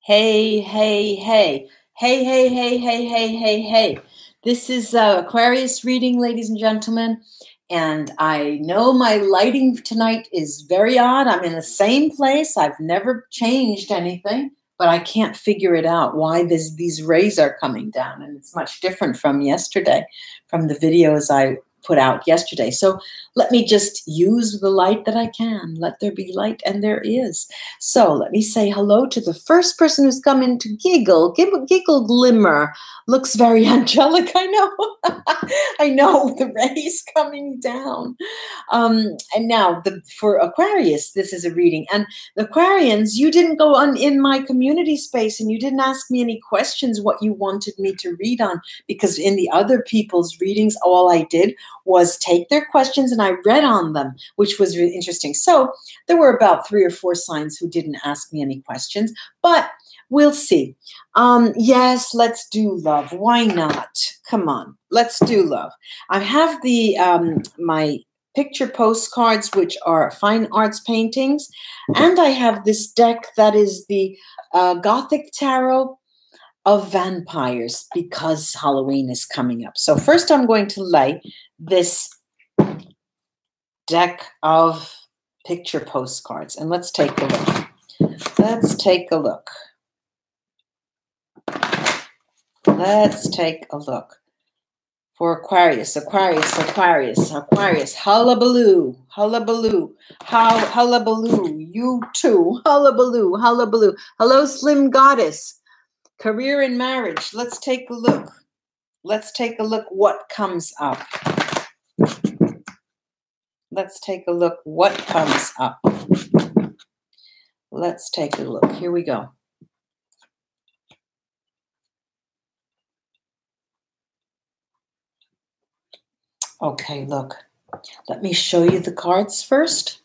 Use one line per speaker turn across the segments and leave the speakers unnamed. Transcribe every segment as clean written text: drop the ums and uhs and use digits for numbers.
Hey, hey, hey. Hey, hey, hey, hey, hey, hey, hey. This is Aquarius reading, ladies and gentlemen. And I know my lighting tonight is very odd. I'm in the same place. I've never changed anything, but I can't figure it out why these rays are coming down. And it's much different from yesterday, from the videos I put out yesterday. So let me just use the light that I can. Let there be light, and there is. So let me say hello to the first person who's come in to giggle. Giggle Glimmer. Looks very angelic, I know. I know, the rays coming down. And now, for Aquarius, this is a reading. And the Aquarians, you didn't go on in my community space, and you didn't ask me any questions what you wanted me to read on, because in the other people's readings, all I did was take their questions and I read on them, which was really interesting. So there were about 3 or 4 signs who didn't ask me any questions, but we'll see. Yes, let's do love. Why not? Come on, let's do love. I have the my picture postcards, which are fine arts paintings, and I have this deck that is the Gothic Tarot of vampires, because Halloween is coming up. So first I'm going to lay this deck of picture postcards, and let's take a look. Let's take a look. Let's take a look. For Aquarius, Aquarius, Aquarius, Aquarius, hullabaloo, hullabaloo, hullabaloo, you too, hullabaloo, hullabaloo. Hello, Slim Goddess. Career and marriage. Let's take a look. Let's take a look what comes up. Let's take a look what comes up. Let's take a look. Here we go. Okay, look. Let me show you the cards first.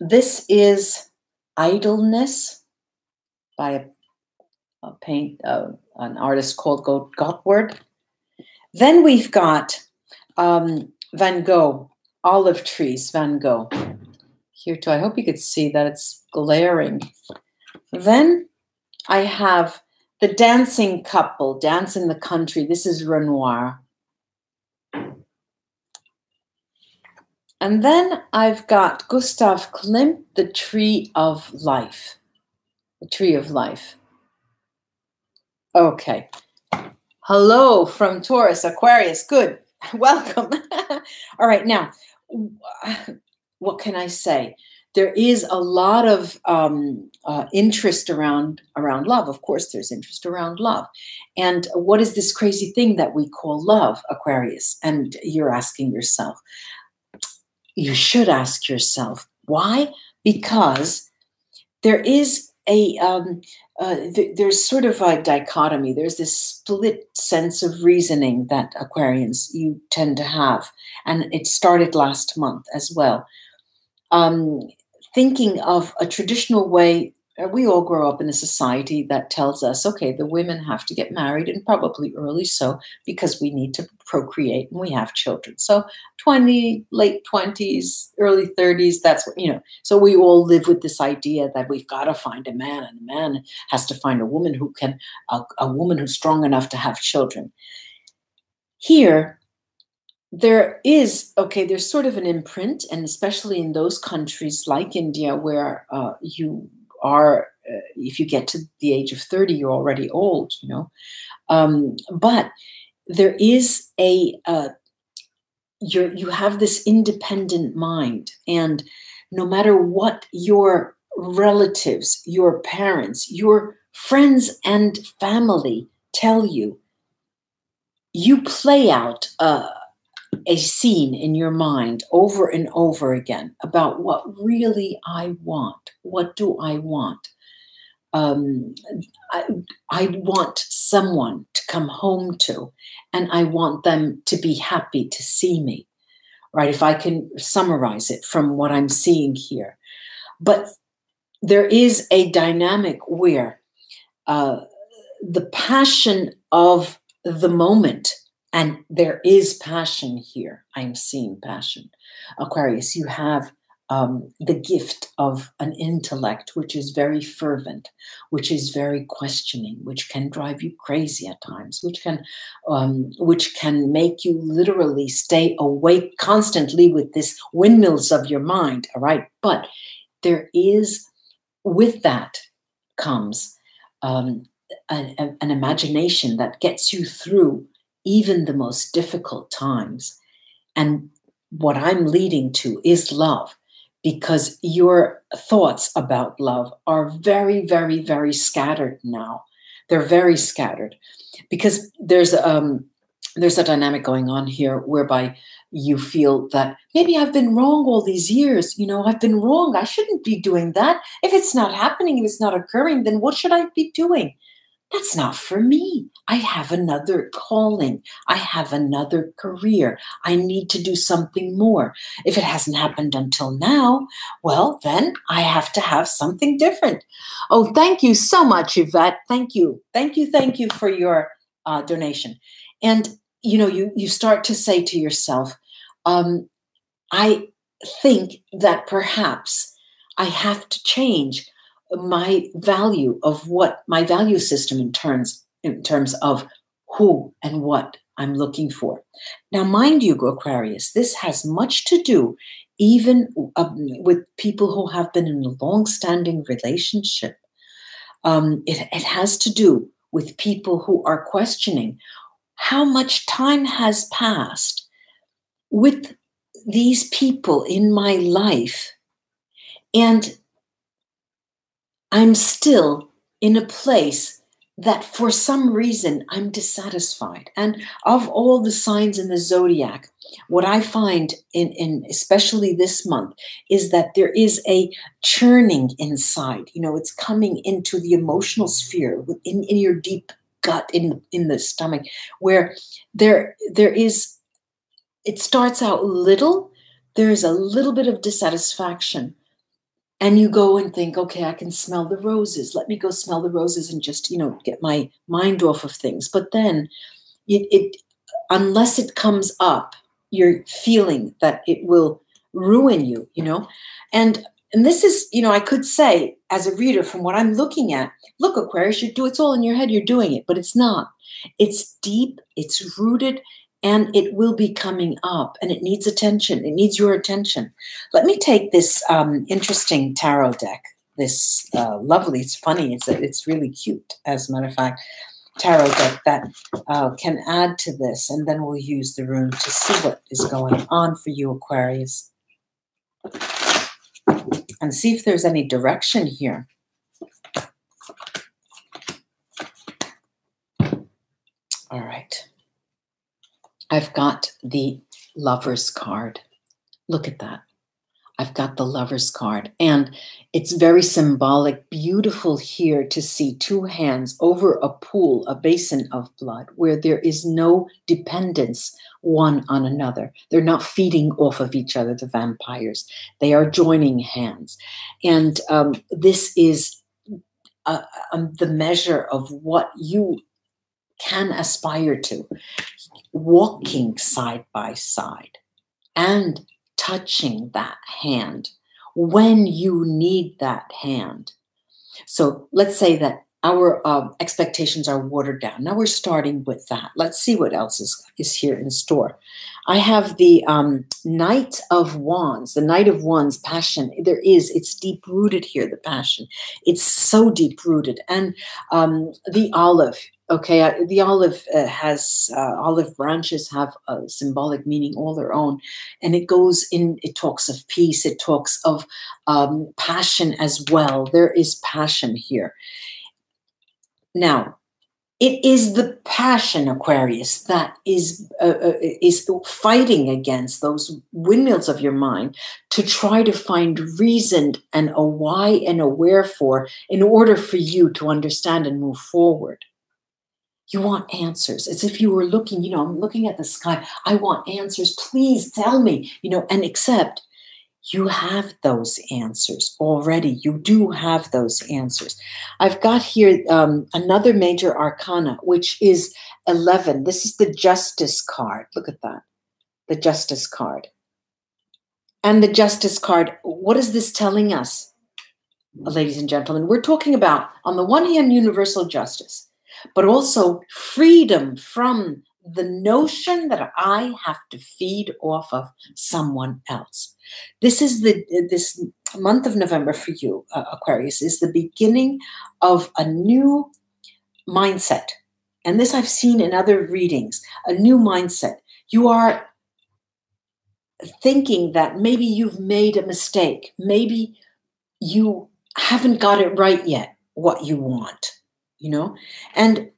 This is Idleness by an artist called Gottward. Then we've got Van Gogh, Olive Trees, Van Gogh. Here too, I hope you could see that it's glaring. Then I have The Dancing Couple, Dance in the Country. This is Renoir. And then I've got Gustav Klimt, The Tree of Life. The Tree of Life. Okay. Hello from Taurus, Aquarius. Good. Welcome. All right. Now, what can I say? There is a lot of interest around love. Of course, there's interest around love. And what is this crazy thing that we call love, Aquarius? And you're asking yourself. You should ask yourself, why? Because there is there's sort of a dichotomy. There's this split sense of reasoning that Aquarians, you tend to have. And it started last month as well. Thinking of a traditional way, we all grow up in a society that tells us, okay, the women have to get married, and probably early so, because we need to procreate and we have children. So 20, late 20s, early 30s, that's what, so we all live with this idea that we've got to find a man, and a man has to find a woman who can, a woman who's strong enough to have children. Here, there is, okay, there's sort of an imprint, and especially in those countries like India, where you are, if you get to the age of 30, you're already old, but there is you have this independent mind, and no matter what your relatives, your parents, your friends and family tell you, you play out a scene in your mind over and over again about what really I want. What do I want? I want someone to come home to, and I want them to be happy to see me, right? If I can summarize it from what I'm seeing here. But there is a dynamic where the passion of the moment, and there is passion here. I'm seeing passion. Aquarius, you have the gift of an intellect which is very fervent, which is very questioning, which can drive you crazy at times, which can make you literally stay awake constantly with this windmills of your mind, all right? But there is, with that comes an imagination that gets you through even the most difficult times. And what I'm leading to is love, because your thoughts about love are very, very, very scattered now. They're very scattered because there's a dynamic going on here whereby you feel that maybe I've been wrong all these years. You know, I've been wrong. I shouldn't be doing that. If it's not happening, if it's not occurring, then what should I be doing? That's not for me. I have another calling. I have another career. I need to do something more. If it hasn't happened until now, well, then I have to have something different. Oh, thank you so much, Yvette. Thank you. Thank you. Thank you for your donation. And, you know, you start to say to yourself, I think that perhaps I have to change my value of what my value system in terms of who and what I'm looking for. Now, mind you, Aquarius, this has much to do even with people who have been in a long-standing relationship. It has to do with people who are questioning how much time has passed with these people in my life, and I'm still in a place that for some reason I'm dissatisfied. And of all the signs in the zodiac, what I find in especially this month is that there is a churning inside. You know, it's coming into the emotional sphere, in your deep gut, in the stomach, where there is, it starts out little, there's a little bit of dissatisfaction. And you go and think, okay, I can smell the roses. Let me go smell the roses and just, you know, get my mind off of things. But then unless it comes up, you're feeling that it will ruin you, you know. And this is, you know, I could say as a reader from what I'm looking at, look, Aquarius, it's all in your head, you're doing it, but it's not. It's deep, it's rooted, and it will be coming up, and it needs attention. It needs your attention. Let me take this interesting tarot deck, this lovely, it's funny, it's really cute, as a matter of fact, tarot deck that can add to this, and then we'll use the rune to see what is going on for you, Aquarius. And see if there's any direction here. All right. I've got the Lover's card. Look at that. I've got the Lover's card. And it's very symbolic, beautiful here to see two hands over a pool, a basin of blood, where there is no dependence one on another. They're not feeding off of each other, the vampires. They are joining hands. And this is the measure of what you can aspire to. Walking side by side and touching that hand when you need that hand. So let's say that our expectations are watered down. Now we're starting with that. Let's see what else is here in store. I have the Knight of Wands, the Knight of Wands, passion. It's deep rooted here, the passion. It's so deep rooted. And the olive. Okay, the olive olive branches have a symbolic meaning all their own, and it talks of peace, it talks of passion as well. There is passion here. Now, it is the passion, Aquarius, that is fighting against those windmills of your mind to try to find reason and a why and a wherefore in order for you to understand and move forward. You want answers. It's if you were looking, you know, I'm looking at the sky. I want answers. Please tell me, you know, and accept. You have those answers already. You do have those answers. I've got here another major arcana, which is 11. This is the Justice card. Look at that. The Justice card. And the Justice card, what is this telling us, ladies and gentlemen? We're talking about, on the one hand, universal justice, but also freedom from the notion that I have to feed off of someone else. This is this month of November for you, Aquarius, is the beginning of a new mindset. And this I've seen in other readings, a new mindset. You are thinking that maybe you've made a mistake. Maybe you haven't got it right yet, what you want, you know? And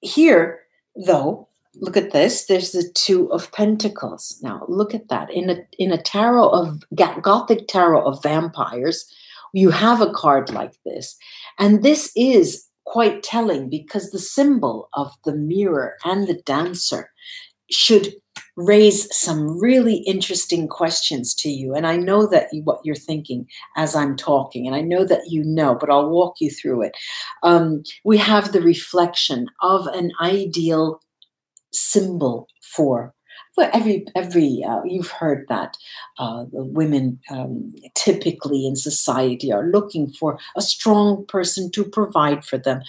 here, though, look at this. There's the Two of Pentacles. Now, look at that. In a tarot of Gothic tarot of vampires, you have a card like this. And this is quite telling because the symbol of the mirror and the dancer should raise some really interesting questions to you. And I know that what you're thinking as I'm talking, and I know that you know, but I'll walk you through it. We have the reflection of an ideal symbol for every you've heard that the women typically in society are looking for a strong person to provide for them,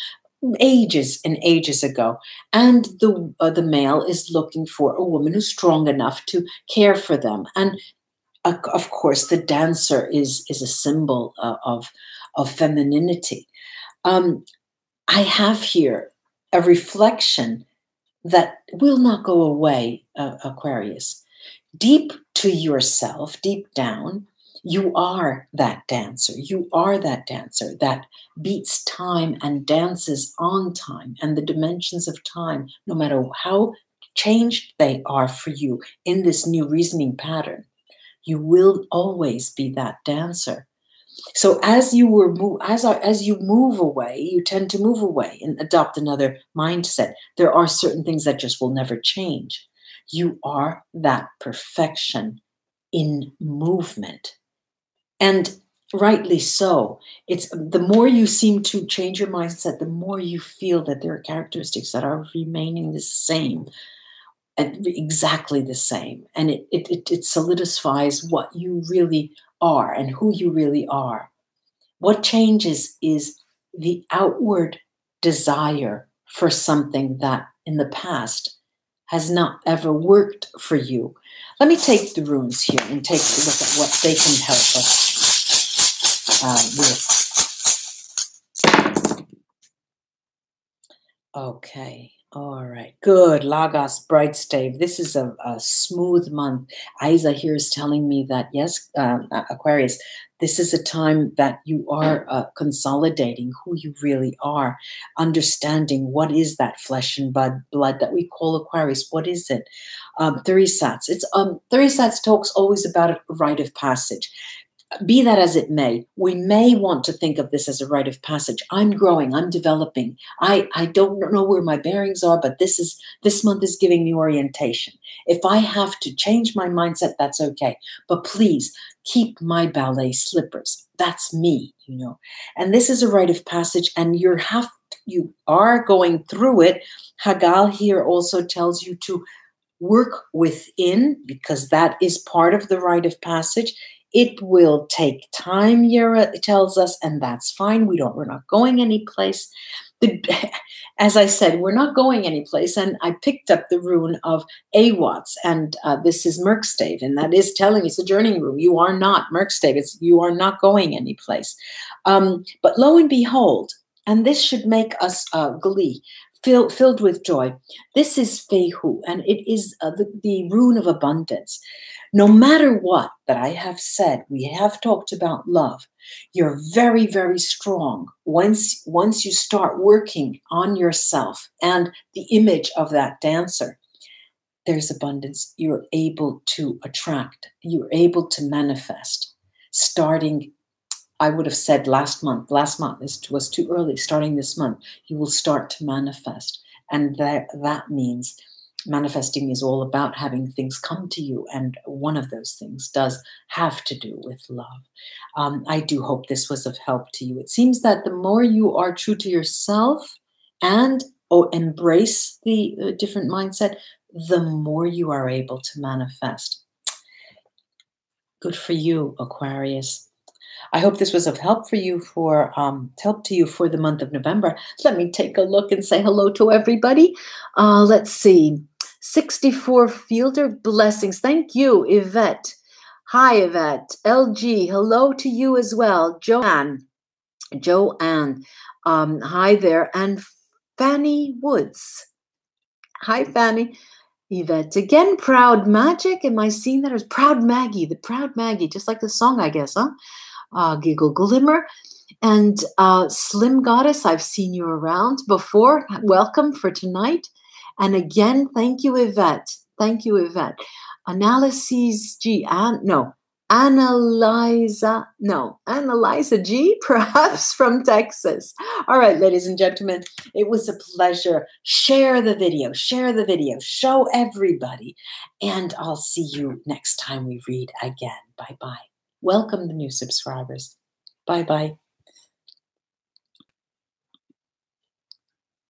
ages and ages ago, and the male is looking for a woman who's strong enough to care for them. And of course, the dancer is a symbol of femininity. I have here a reflection that will not go away, Aquarius. Deep to yourself, deep down, you are that dancer. You are that dancer that beats time and dances on time and the dimensions of time, no matter how changed they are for you in this new reasoning pattern. You will always be that dancer. So as you move away, you tend to move away and adopt another mindset. There are certain things that just will never change. You are that perfection in movement. And rightly so. It's the more you seem to change your mindset, the more you feel that there are characteristics that are remaining the same, and exactly the same. And it solidifies what you really are and who you really are. What changes is the outward desire for something that in the past has not ever worked for you. Let me take the runes here and take a look at what they can help us with. Okay. All right. Good. Lagos, bright stave. This is a smooth month. Isa here is telling me that, yes, Aquarius, this is a time that you are consolidating who you really are, understanding what is that flesh and blood that we call Aquarius. What is it? Therese Satz talks always about a rite of passage. Be that as it may, we may want to think of this as a rite of passage. I'm growing, I'm developing. I don't know where my bearings are, but this month is giving me orientation. If I have to change my mindset, that's okay. But please keep my ballet slippers. That's me, you know. And this is a rite of passage, and you are going through it. Hagal here also tells you to work within, because that is part of the rite of passage. It will take time, Yera tells us, and that's fine. We're not going anyplace. As I said, we're not going anyplace. And I picked up the rune of Awats, and this is Merkstave, and that is telling me it's a journeying rune. You are not Merkstave. You are not going anyplace. But lo and behold, and this should make us glee, filled with joy. This is Fehu, and it is the rune of abundance. No matter what that I have said, we have talked about love. You're very, very strong once you start working on yourself and the image of that dancer. There's abundance. You're able to attract. You're able to manifest. Starting, I would have said last month, this was too early. Starting this month, you will start to manifest. And that means manifesting is all about having things come to you, and one of those things does have to do with love. I do hope this was of help to you. It seems that the more you are true to yourself and embrace the different mindset, the more you are able to manifest. Good for you, Aquarius. I hope this was of help for you for help to you for the month of November. Let me take a look and say hello to everybody. Let's see. 64 Fielder, blessings. Thank you, Yvette. Hi, Yvette. LG, hello to you as well. Joanne. Hi there. And Fanny Woods. Hi, Fanny. Yvette again. Proud Magic. Am I seeing that? Or is Proud Maggie? The Proud Maggie, just like the song, I guess, huh? Giggle Glimmer. And Slim Goddess, I've seen you around before. Welcome for tonight. And again, thank you, Yvette. Thank you, Yvette. Analyses G. Analyza G, perhaps from Texas. All right, ladies and gentlemen, it was a pleasure. Share the video, show everybody, and I'll see you next time we read again. Bye-bye. Welcome the new subscribers. Bye-bye.